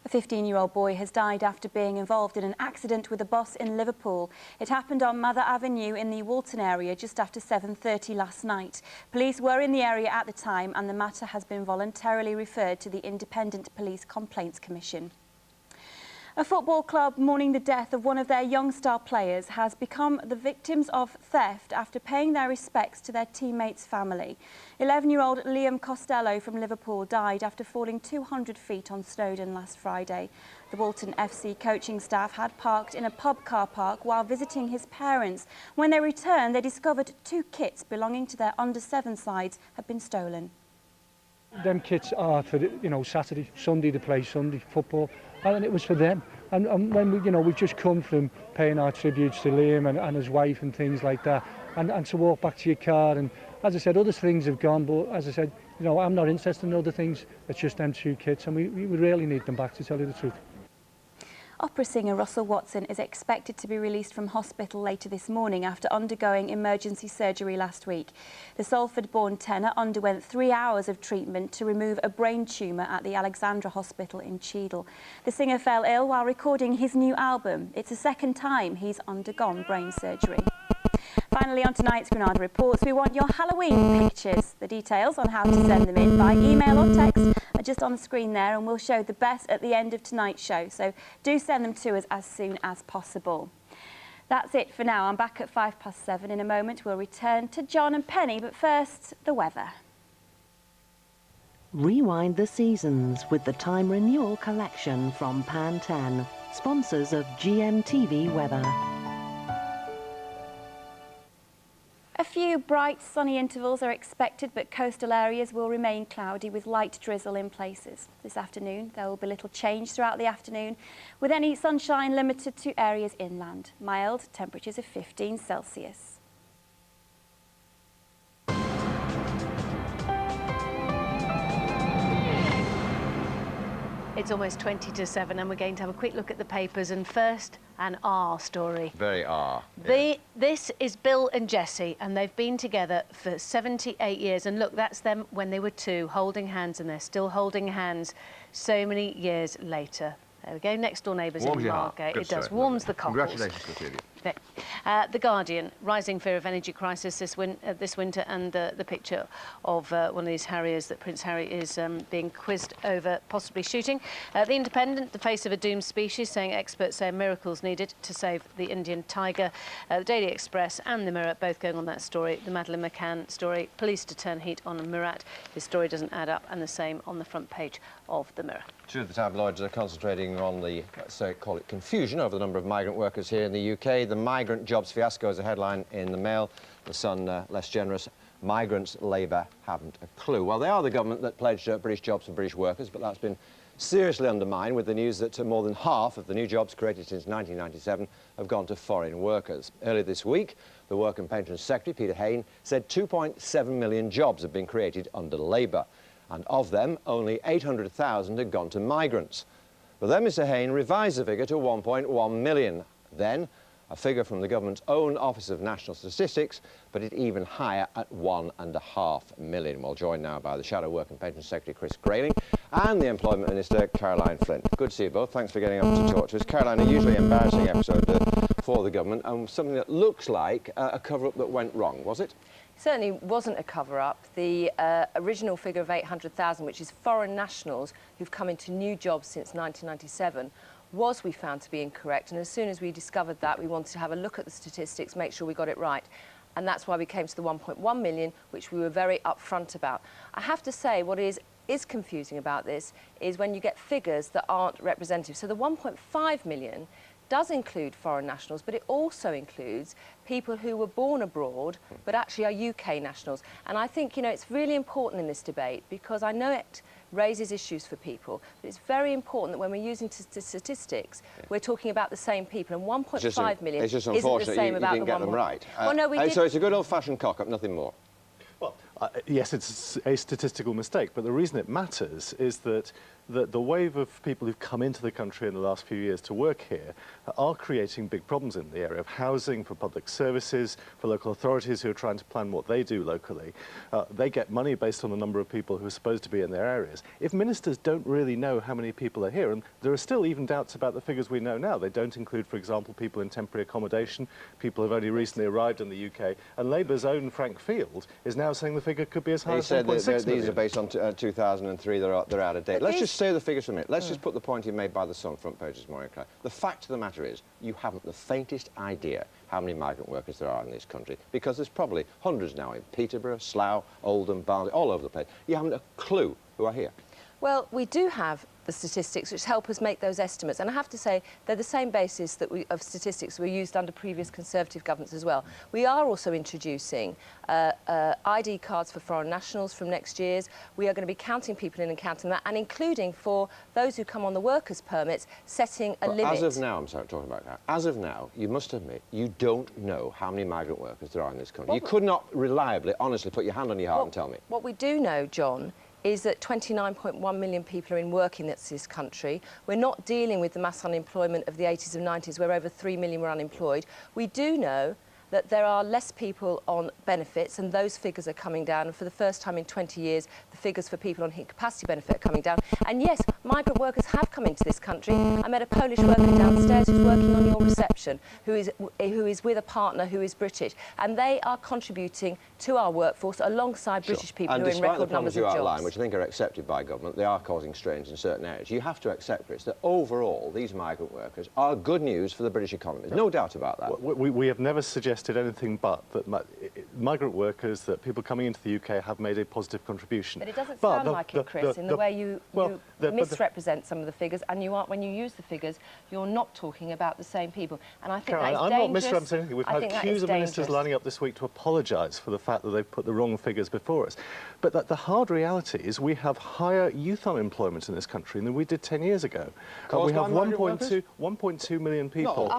A 15-year-old boy has died after being involved in an accident with a bus in Liverpool. It happened on Mather Avenue in the Walton area just after 7:30 last night. Police were in the area at the time and the matter has been voluntarily referred to the Independent Police Complaints Commission. A football club mourning the death of one of their young star players has become the victims of theft after paying their respects to their teammates' family. 11-year-old Liam Costello from Liverpool died after falling 200 feet on Snowdon last Friday. The Walton FC coaching staff had parked in a pub car park while visiting his parents. When they returned, they discovered 2 kits belonging to their under-7 sides had been stolen. Them kits are for, Saturday, Sunday to play Sunday football, and it was for them. And when we've just come from paying our tributes to Liam and his wife and things like that, and to walk back to your car, and as I said, other things have gone, but as I said, I'm not interested in other things. It's just them 2 kits, and we really need them back, to tell you the truth. Opera singer Russell Watson is expected to be released from hospital later this morning after undergoing emergency surgery last week. The Salford-born tenor underwent 3 hours of treatment to remove a brain tumour at the Alexandra Hospital in Cheadle. The singer fell ill while recording his new album. It's the second time he's undergone brain surgery. Finally, on tonight's Granada Reports, we want your Halloween pictures. The details on how to send them in by email or text are just on the screen there, and we'll show the best at the end of tonight's show. So do send them to us as soon as possible. That's it for now. I'm back at 7:05. In a moment, we'll return to John and Penny, but first, the weather. Rewind the seasons with the Time Renewal Collection from Pantene, sponsors of GMTV Weather. A few bright sunny intervals are expected, but coastal areas will remain cloudy with light drizzle in places. This afternoon there will be little change throughout the afternoon, with any sunshine limited to areas inland. Mild temperatures of 15 Celsius. It's almost 20 to 7 and we're going to have a quick look at the papers, and first, an R story. Very R. This is Bill and Jessie, and they've been together for 78 years. And look, that's them when they were 2, holding hands, and they're still holding hands so many years later. There we go, next door neighbours in Margate. It does, warms the cockles. Congratulations, Cecilia. The Guardian, rising fear of energy crisis this winter, and the picture of one of these Harriers that Prince Harry is being quizzed over possibly shooting. The Independent, the face of a doomed species, saying experts say miracles needed to save the Indian tiger. The Daily Express and the Mirror both going on that story. The Madeleine McCann story, police to turn heat on Murat. His story doesn't add up, and the same on the front page of the Mirror. Two of the tabloids are concentrating on the, let's say, call it confusion over the number of migrant workers here in the UK. The migrant jobs fiasco is a headline in the Mail. The Sun, less generous. Migrants, Labour haven't a clue. Well, they are the government that pledged British jobs for British workers, but that's been seriously undermined with the news that more than half of the new jobs created since 1997 have gone to foreign workers. Earlier this week, the Work and Pensions Secretary, Peter Hain, said 2.7 million jobs have been created under Labour, and of them, only 800,000 had gone to migrants. But then Mr Hain revised the figure to 1.1 million. Then, a figure from the government's own Office of National Statistics, but it even higher at 1.5 million. We're joined now by the Shadow Work and Pensions Secretary, Chris Grayling, and the Employment Minister, Caroline Flint. Good to see you both. Thanks for getting up to talk to us. Caroline, a usually embarrassing episode for the government, and something that looks like a cover-up that went wrong, was it? Certainly wasn't a cover-up. The original figure of 800,000, which is foreign nationals who've come into new jobs since 1997, was, we found, to be incorrect. And as soon as we discovered that, we wanted to have a look at the statistics, make sure we got it right. And that's why we came to the 1.1 million, which we were very upfront about. I have to say, what is confusing about this is when you get figures that aren't representative. So the 1.5 million does include foreign nationals, but it also includes people who were born abroad but actually are UK nationals. And I think, you know, it's really important in this debate, because I know it raises issues for people, but it's very important that when we're using statistics, we're talking about the same people, and 1.5 million it's just isn't unfortunate the same about you didn't get them right. Well, no, we did. So it's a good old-fashioned cock-up, nothing more. Well, yes, it's a statistical mistake, but the reason it matters is that the wave of people who've come into the country in the last few years to work here are creating big problems in the area of housing, for public services, for local authorities who are trying to plan what they do locally. They get money based on the number of people who are supposed to be in their areas. If ministers don't really know how many people are here, and there are still even doubts about the figures we know now, they don't include, for example, people in temporary accommodation, people who have only recently arrived in the UK, and Labour's own Frank Field is now saying the figure could be as high as 1.6 million. He said these are based on 2003, they're out of date. Let's just say the figures for a minute. Let's just put the point he made by the Sun front page this morning. The fact of the matter is, you haven't the faintest idea how many migrant workers there are in this country, because there's probably hundreds now in Peterborough, Slough, Oldham, Barnsley, all over the place. You haven't a clue who are here. Well, we do have the statistics which help us make those estimates, and I have to say they're the same basis that of statistics we used under previous Conservative governments as well. We are also introducing ID cards for foreign nationals from next year's. We are going to be counting people in and counting that, and including for those who come on the workers' permits, setting a limit. As of now, I'm sorry, talking about that. As of now, you must admit, you don't know how many migrant workers there are in this country. You could not reliably, honestly, put your hand on your heart and tell me. What we do know, John, is that 29.1 million people are in work in this country. We're not dealing with the mass unemployment of the 80s and 90s, where over 3 million were unemployed. We do know that there are less people on benefits, and those figures are coming down. And for the first time in 20 years, the figures for people on incapacity benefit are coming down. And yes, migrant workers have come into this country. I met a Polish worker downstairs who's working on your reception, who is with a partner who is British, and they are contributing to our workforce alongside British people who are in record numbers of jobs. And despite the problems you outline, which I think are accepted by government, they are causing strains in certain areas. You have to accept, Chris, that overall these migrant workers are good news for the British economy. There's no doubt about that. We have never suggested anything but that migrant workers, that people coming into the UK have made a positive contribution. But it doesn't sound like it, Chris, in the way you misrepresent some of the figures, and you aren't, when you use the figures, you're not talking about the same people. And I think Caroline, that is I'm dangerous. not misrepresenting anything. We've had queues of ministers lining up this week to apologise for the fact that they've put the wrong figures before us. But the hard reality is we have higher youth unemployment in this country than we did 10 years ago. We have 1.2 million people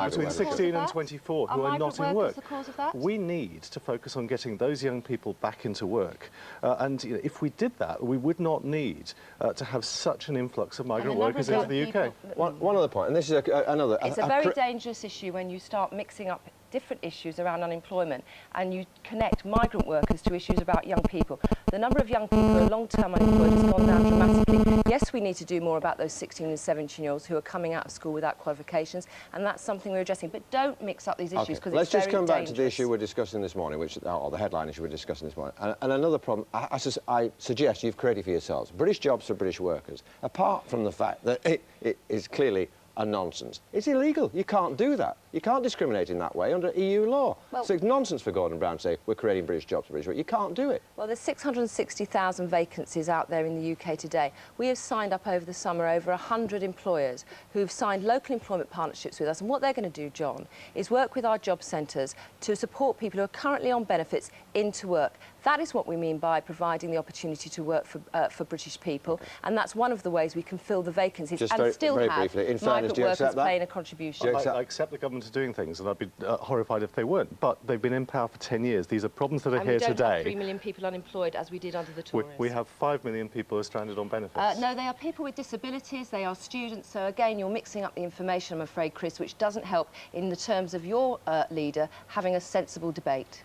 between 16 and 24 who are not good work. the cause of that? We need to focus on getting those young people back into work. And you know, if we did that, we would not need to have such an influx of migrant workers into the UK. One other point, and this is another... It's a very dangerous issue when you start mixing up different issues around unemployment and you connect migrant workers to issues about young people. The number of young people who are long-term unemployed has gone down dramatically. Yes, we need to do more about those 16 and 17-year-olds who are coming out of school without qualifications, and that's something we're addressing. But don't mix up these issues, because Let's it's just come back to the issue we're discussing this morning, or the headline issue we're discussing this morning. And another problem, I suggest you've created for yourselves. British jobs for British workers, apart from the fact that it is clearly a nonsense. It's illegal. You can't do that. You can't discriminate in that way under EU law. Well, so it's nonsense for Gordon Brown to say we're creating British jobs for British workers. You can't do it. Well, there's 660,000 vacancies out there in the UK today. We have signed up over the summer over 100 employers who've signed local employment partnerships with us. And what they're going to do, John, is work with our job centres to support people who are currently on benefits into work. That is what we mean by providing the opportunity to work for British people. And that's one of the ways we can fill the vacancies Just and very, still very have briefly, in migrant fairness, workers playing a contribution. I accept the government are doing things, and I'd be horrified if they weren't. But they've been in power for 10 years. These are problems that are here today. We don't have 3 million people unemployed as we did under the Tories. We have 5 million people who are stranded on benefits. No, they are people with disabilities, they are students. So again, you're mixing up the information, I'm afraid, Chris, which doesn't help in the terms of your leader having a sensible debate.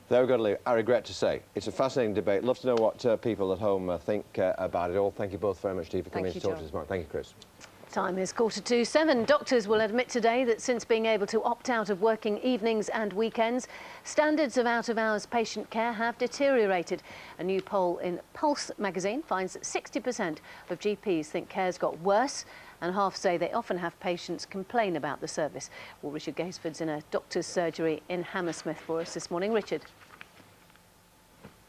There we've got to leave. I regret to say. It's a fascinating debate. Love to know what people at home think about it all. Thank you both very much, Steve, for coming to talk to us this morning. Thank you, Chris. Time is 7:15. Doctors will admit today that since being able to opt out of working evenings and weekends, standards of out-of-hours patient care have deteriorated. A new poll in Pulse magazine finds that 60% of GPs think care's got worse, and half say they often have patients complain about the service. Well, Richard Gaisford's in a doctor's surgery in Hammersmith for us this morning. Richard.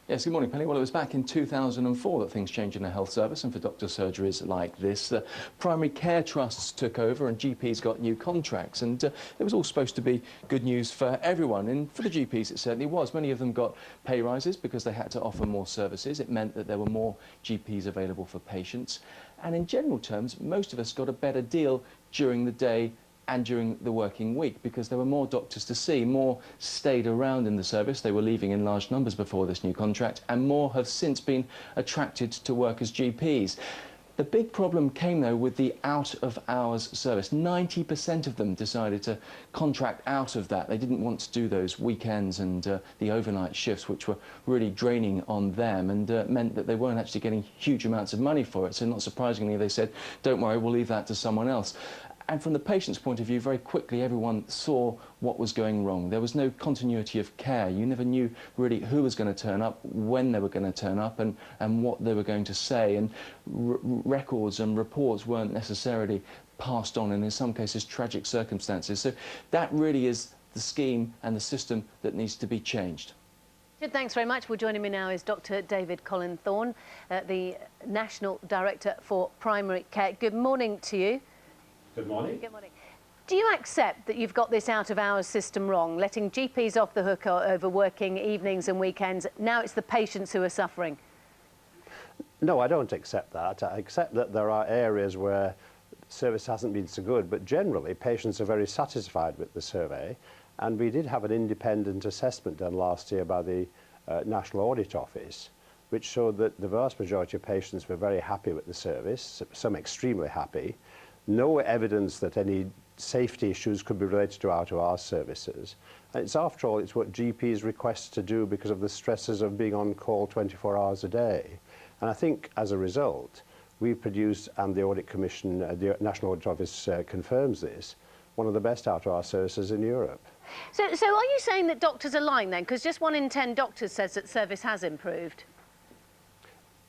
Yes, good morning, Penny. Well, it was back in 2004 that things changed in a health service, and for doctor surgeries like this, primary care trusts took over and GPs got new contracts, and it was all supposed to be good news for everyone, and for the GPs it certainly was. Many of them got pay rises because they had to offer more services. It meant that there were more GPs available for patients, and in general terms, most of us got a better deal during the day and during the working week, because there were more doctors to see. More stayed around in the service. They were leaving in large numbers before this new contract, and more have since been attracted to work as GPs. The big problem came, though, with the out-of-hours service. 90% of them decided to contract out of that. They didn't want to do those weekends and the overnight shifts, which were really draining on them, and meant that they weren't actually getting huge amounts of money for it. So not surprisingly, they said, don't worry, we'll leave that to someone else. And from the patient's point of view, very quickly everyone saw what was going wrong. There was no continuity of care. You never knew really who was going to turn up, when they were going to turn up, and what they were going to say. And records and reports weren't necessarily passed on, and in some cases tragic circumstances. So that really is the scheme and the system that needs to be changed. Thanks very much. Well, joining me now is Dr. David Colin Thorne, the National Director for Primary Care. Good morning to you. Good morning. Good morning. Do you accept that you've got this out-of-hours system wrong, letting GPs off the hook over working evenings and weekends? Now it's the patients who are suffering. No, I don't accept that. I accept that there are areas where service hasn't been so good, but generally patients are very satisfied with the survey. And we did have an independent assessment done last year by the National Audit Office, which showed that the vast majority of patients were very happy with the service, some extremely happy. No evidence that any safety issues could be related to out-of-hours services. And it's, after all, it's what GPs request to do because of the stresses of being on call 24 hours a day. And I think, as a result, we've produced, and the Audit Commission, the National Audit Office confirms this, one of the best out-of-hours services in Europe. So are you saying that doctors are lying then? Because just 1 in 10 doctors says that service has improved.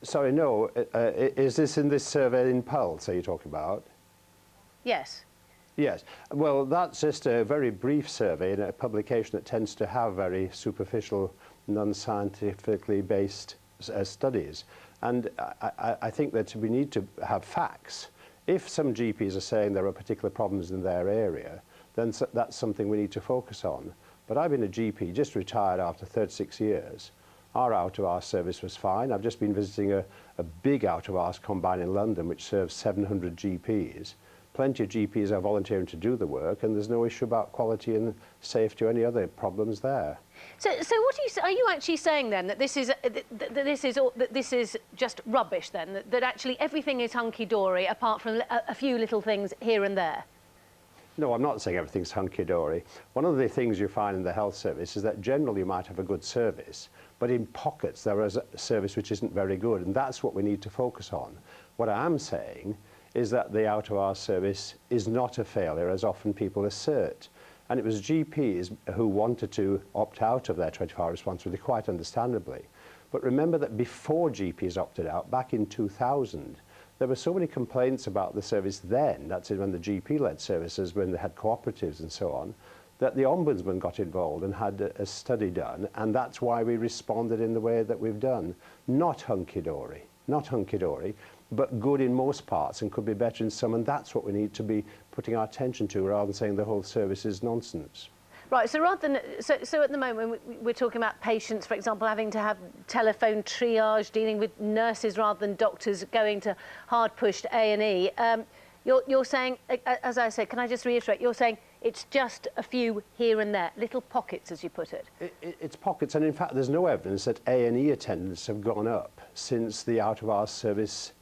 Sorry, no. Is this in this survey in Pulse, are you talking about? Yes. Yes. Well, that's just a very brief survey in a publication that tends to have very superficial, non-scientifically based studies. And I think that we need to have facts. If some GPs are saying there are particular problems in their area, then that's something we need to focus on. But I've been a GP, just retired after 36 years. Our out-of-hours service was fine. I've just been visiting a big out-of-hours combine in London, which serves 700 GPs. Plenty of GPs are volunteering to do the work, and there's no issue about quality and safety or any other problems there. So what are you actually saying then, that this is just rubbish then, that actually everything is hunky-dory apart from a few little things here and there? No, I'm not saying everything's hunky-dory. One of the things you find in the health service is that generally you might have a good service, but in pockets there is a service which isn't very good, and that's what we need to focus on. What I am saying is that the out-of-hours service is not a failure, as often people assert. And it was GPs who wanted to opt out of their 24-hour responsibility, quite understandably. But remember that before GPs opted out, back in 2000, there were so many complaints about the service then, that's when the GP-led services, when they had cooperatives and so on, that the Ombudsman got involved and had a study done, and that's why we responded in the way that we've done. Not hunky-dory, not hunky-dory, but good in most parts and could be better in some, and that's what we need to be putting our attention to, rather than saying the whole service is nonsense. Right, so rather than, so at the moment we're talking about patients, for example, having to have telephone triage, dealing with nurses rather than doctors, going to hard-pushed A&E. You're saying, as I said, can I just reiterate, you're saying it's just a few here and there, little pockets, as you put it. It's pockets, and in fact there's no evidence that A&E attendance have gone up since the out-of-hours service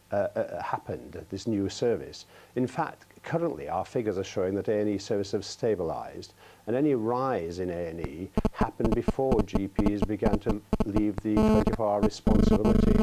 happened, this new service. In fact, currently our figures are showing that A&E services have stabilised, and any rise in A&E happened before GPs began to leave the 24-hour responsibility.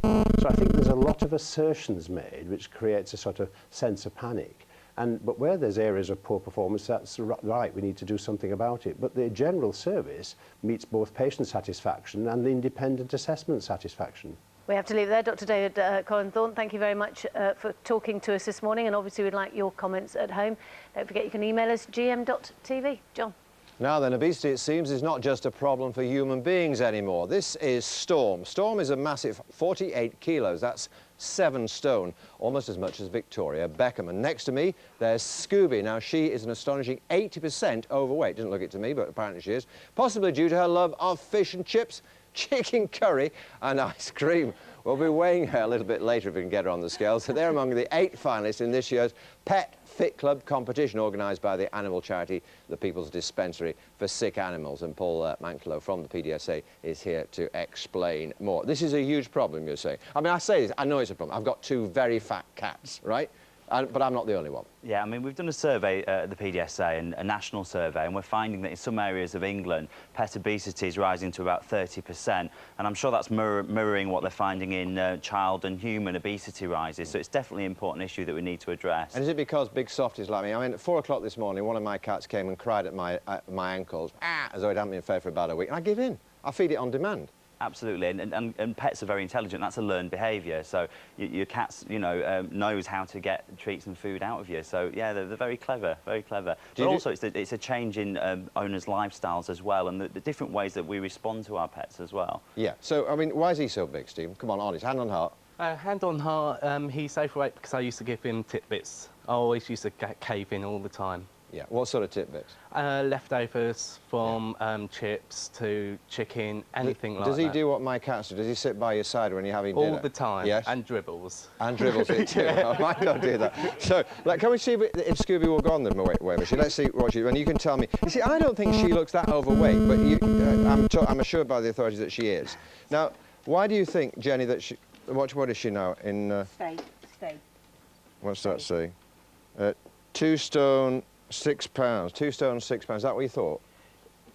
So I think there's a lot of assertions made which creates a sort of sense of panic. But where there's areas of poor performance, that's right, we need to do something about it. But the general service meets both patient satisfaction and the independent assessment satisfaction. We have to leave it there. Dr. David Colin Thorne, thank you very much for talking to us this morning, and obviously we'd like your comments at home. Don't forget you can email us gm.tv. John. Now then, obesity, it seems, is not just a problem for human beings anymore. This is Storm. Storm is a massive 48 kilos. That's 7 stone, almost as much as Victoria Beckham. And next to me, there's Scooby. Now, she is an astonishing 80% overweight. Doesn't look it to me, but apparently she is. Possibly due to her love of fish and chips, chicken curry and ice cream. We'll be weighing her a little bit later if we can get her on the scale. So they're among the 8 finalists in this year's Pet Fit Club competition organised by the animal charity, the People's Dispensary for Sick Animals. And Paul Manklow from the PDSA is here to explain more. This is a huge problem, you're saying. I mean, I say this, I know it's a problem. I've got 2 very fat cats, right? But I'm not the only one. Yeah, I mean, we've done a survey at the PDSA, and a national survey, and we're finding that in some areas of England, pet obesity is rising to about 30%, and I'm sure that's mirroring what they're finding in child and human obesity rises, so it's definitely an important issue that we need to address. And is it because big softies like me? I mean, at 4 o'clock this morning, one of my cats came and cried at my ankles, as though it hadn't been fed for about a week, and I give in. I feed it on demand. Absolutely, and pets are very intelligent. That's a learned behaviour. So your cats, you know, knows how to get treats and food out of you. So yeah, they're very clever, very clever. But also, it's a change in owners' lifestyles as well, and the different ways that we respond to our pets as well. Yeah. So I mean, why is he so big, Steve? Come on, honest, hand on heart. Hand on heart, he's overweight because I used to give him tidbits. I always used to cave in all the time. Yeah, what sort of tidbits? Leftovers from chips to chicken, anything like that. Does he do what my cats do? Does he sit by your side when you're having dinner? All the time, yes? and dribbles. And dribbles it too. I might not do that. So, like, can we see if Scooby will go on the weight machine? Let's see what she... And you can tell me... You see, I don't think she looks that overweight, but I'm assured by the authorities that she is. Now, why do you think, Jenny, that she... What is she now? In... Stay. What's that say? 2 stone... 6 pounds, 2 stone, 6 pounds. Is that what you thought?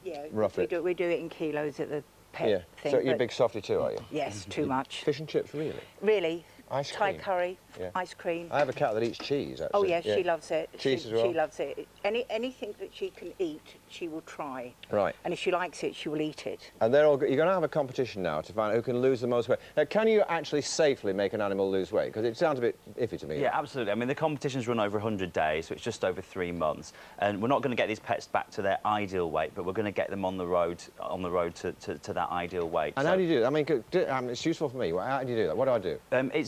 Yeah, roughly. We do it in kilos at the pet thing. So you're a big softie too, are you? Yes, too much. Fish and chips, really? Really. Ice Thai cream. curry, Yeah. ice cream. I have a cat that eats cheese, actually. Oh yes, she loves it. Cheese as well? She loves it. Anything that she can eat, she will try. Right. And if she likes it, she will eat it. And they're all. You're going to have a competition now to find out who can lose the most weight. Now, can you actually safely make an animal lose weight? Because it sounds a bit iffy to me. Yeah, absolutely. I mean, the competitions run over 100 days, so it's just over 3 months. And we're not going to get these pets back to their ideal weight, but we're going to get them on the road to that ideal weight. And how do you do that? I mean, it's useful for me. How do you do that? What do I do?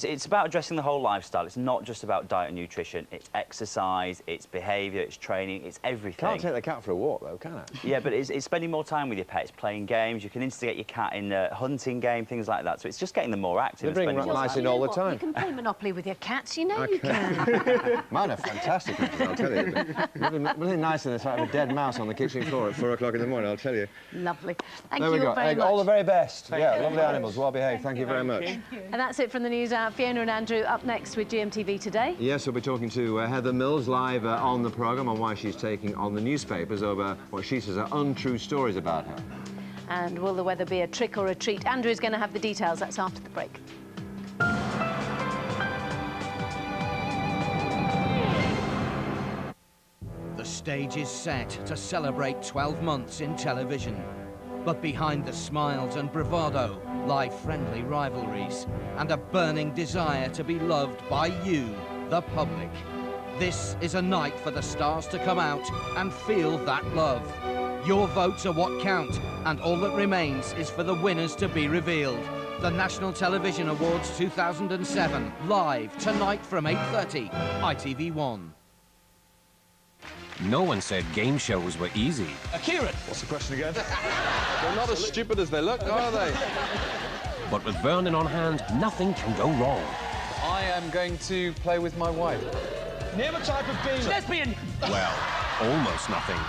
It's about addressing the whole life lifestyle. It's not just about diet and nutrition. It's exercise, it's behaviour, it's training, it's everything. Can't take the cat for a walk, though, can I? Yeah, but it's spending more time with your pets, playing games. You can instigate your cat in a hunting game, things like that. So it's just getting them more active. They bring mice in all the time. You can play Monopoly with your cats, you know you can. Mine are fantastic, I'll tell you. Nothing nicer than sight of a dead mouse on the kitchen floor at 4 o'clock in the morning, I'll tell you. Lovely. Thank there you we go. very much. All the very best. Thank yeah, you. lovely animals, well behaved. Thank you very much. And that's it from the News Hour. Fiona and Andrew up next with GMTV Today. Yes, we'll be talking to Heather Mills live on the programme on why she's taking on the newspapers over what she says are untrue stories about her. And will the weather be a trick or a treat? Andrew's going to have the details. That's after the break. The stage is set to celebrate 12 months in television. But behind the smiles and bravado lie friendly rivalries and a burning desire to be loved by you, the public. This is a night for the stars to come out and feel that love. Your votes are what count, and all that remains is for the winners to be revealed. The National Television Awards 2007, live tonight from 8:30, ITV1. No one said game shows were easy. Kieran! What's the question again? They're not as stupid as they look, are they? But with Vernon on hand, nothing can go wrong. I am going to play with my wife. Name a type of being. Lesbian! Well, almost nothing.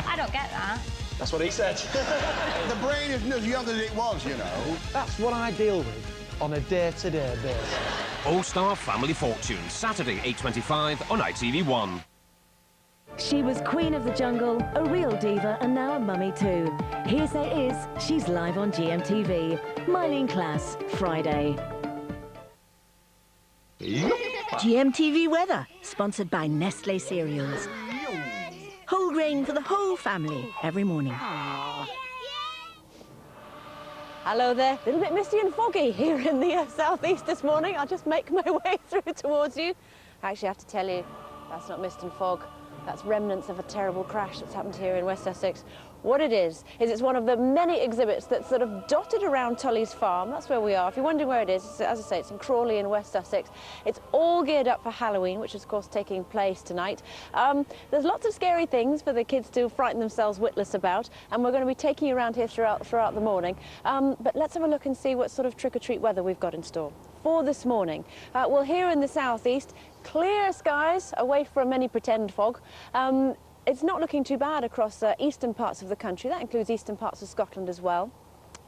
I don't get that. That's what he said. The brain isn't as young as it was, you know. That's what I deal with on a day-to-day basis. All-Star Family Fortune, Saturday, 8:25 on ITV1. She was Queen of the Jungle, a real diva, and now a mummy too. Hearsay is, she's live on GMTV. Mylene Class, Friday. GMTV Weather, sponsored by Nestle Cereals. Whole grain for the whole family, every morning. Hello there. A little bit misty and foggy here in the southeast this morning. I'll just make my way through towards you. I actually have to tell you, that's not mist and fog. That's remnants of a terrible crash that's happened here in West Sussex. What it is it's one of the many exhibits that's sort of dotted around Tully's Farm. That's where we are. If you're wondering where it is, as I say, it's in Crawley in West Sussex. It's all geared up for Halloween, which is, of course, taking place tonight. There's lots of scary things for the kids to frighten themselves witless about, and we're going to be taking you around here throughout the morning. But let's have a look and see what sort of trick-or-treat weather we've got in store for this morning. Well, here in the southeast, clear skies away from any pretend fog. It's not looking too bad across eastern parts of the country. That includes eastern parts of Scotland as well.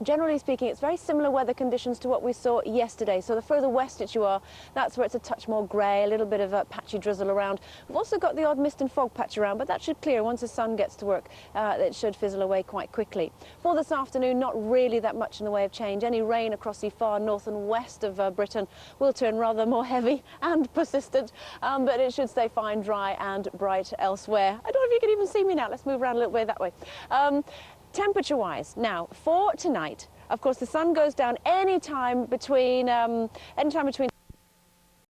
Generally speaking, it's very similar weather conditions to what we saw yesterday. So the further west that you are, that's where it's a touch more grey, a little bit of a patchy drizzle around. We've also got the odd mist and fog patch around, but that should clear once the sun gets to work. It should fizzle away quite quickly. For this afternoon, not really that much in the way of change. Any rain across the far north and west of Britain will turn rather more heavy and persistent, but it should stay fine, dry and bright elsewhere. I don't know if you can even see me now. Let's move around a little way that way. Temperature-wise, now for tonight, of course, the sun goes down anytime between